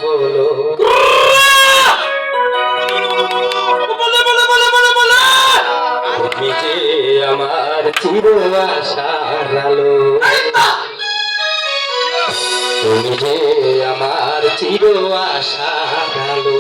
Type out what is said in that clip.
বলো তুমি যে আমার চির আশার আলো, তুমি যে আমার চির আশার আলো।